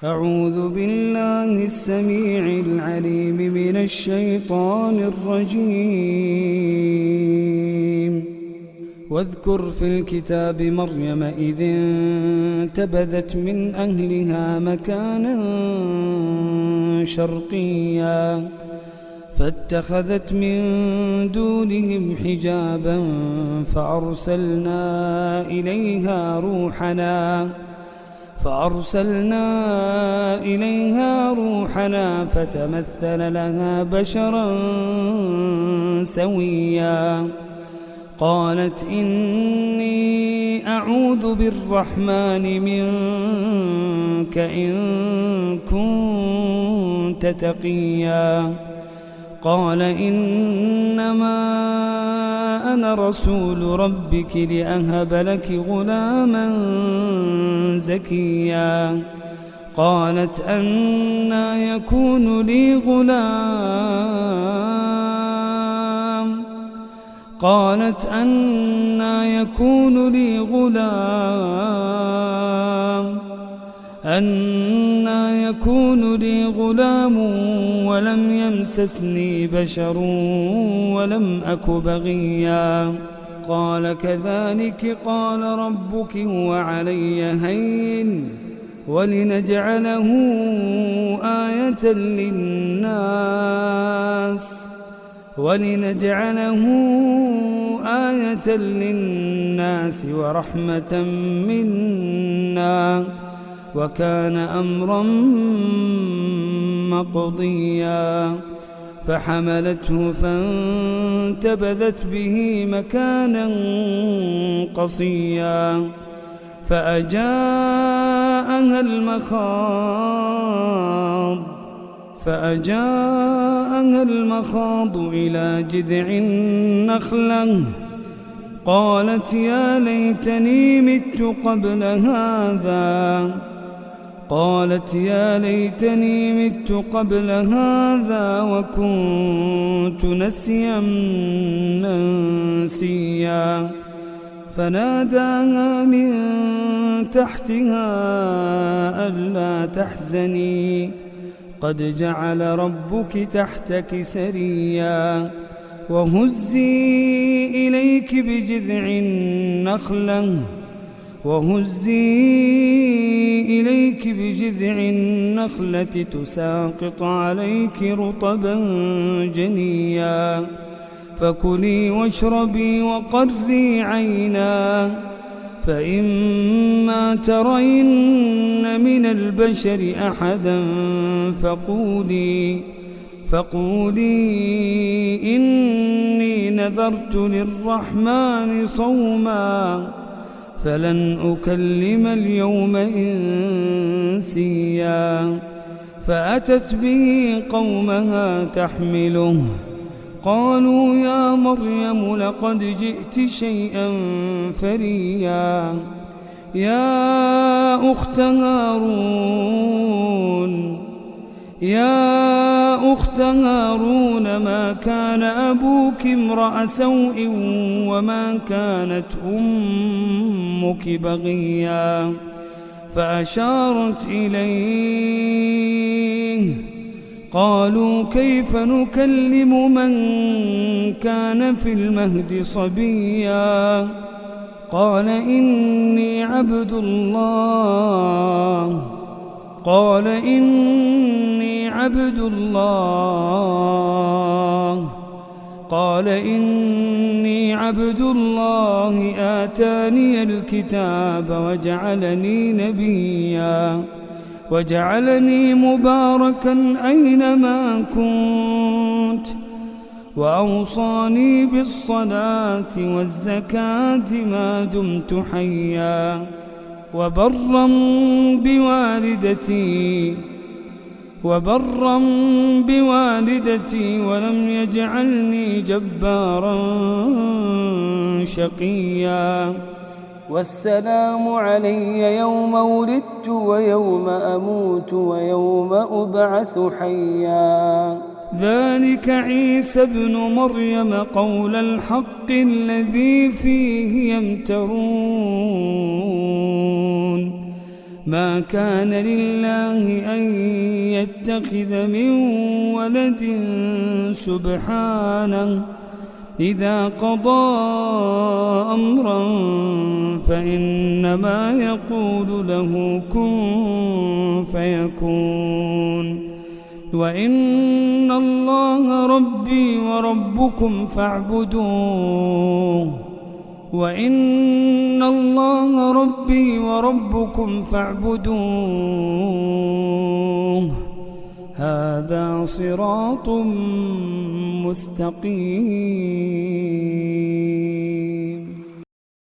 أعوذ بالله السميع العليم من الشيطان الرجيم. واذكر في الكتاب مريم إذ انتبذت من أهلها مكانا شرقيا فاتخذت من دونهم حجابا فأرسلنا إليها روحنا فتمثل لها بشرا سويا قالت إني أعوذ بالرحمن منك إن كنت تقيا قال إنما أنا رسول ربك لأهب لك غلاما زكيا قالت أنى يكون لي غلام ولم يمسسني بشر ولم أك بغيا قال كذلك قال ربك هو علي هين ولنجعله آية للناس ورحمة منا وكان أمرا مقضيا فحملته فانتبذت به مكانا قصيا فأجاءها المخاض إلى جذع النخلة قالت يا ليتني مت قبل هذا وكنت نسيا منسيا فناداها من تحتها ألا تحزني قد جعل ربك تحتك سريا وهزي إليك بجذع النخلة تساقط عليك رطبا جنيا فكلي واشربي وقري عينا فإما ترين من البشر أحدا فقولي إني نذرت للرحمن صوما فلن أكلم اليوم إنسيا فأتت به قومها تحمله قالوا يا مريم لقد جئت شيئا فريا يا أخت هارون ما كان أبوك امرأ سوء وما كانت أمك بغيا فأشارت إليه قالوا كيف نكلم من كان في المهد صبيا قال إني عبد الله آتاني الكتاب وجعلني نبيا وجعلني مباركا أينما كنت وأوصاني بالصلاة والزكاة ما دمت حيا وبرا بوالدتي ولم يجعلني جبارا شقيا والسلام علي يوم ولدت ويوم أموت ويوم أبعث حيا ذلك عيسى ابن مريم قول الحق الذي فيه يمترون ما كان لله أن يتخذ من ولد سبحانه إذا قضى أمرا فإنما يقول له كن فيكون وإن الله ربي وربكم فاعبدوه وإن الله ربي وربكم فاعبدوه هذا صراط مستقيم.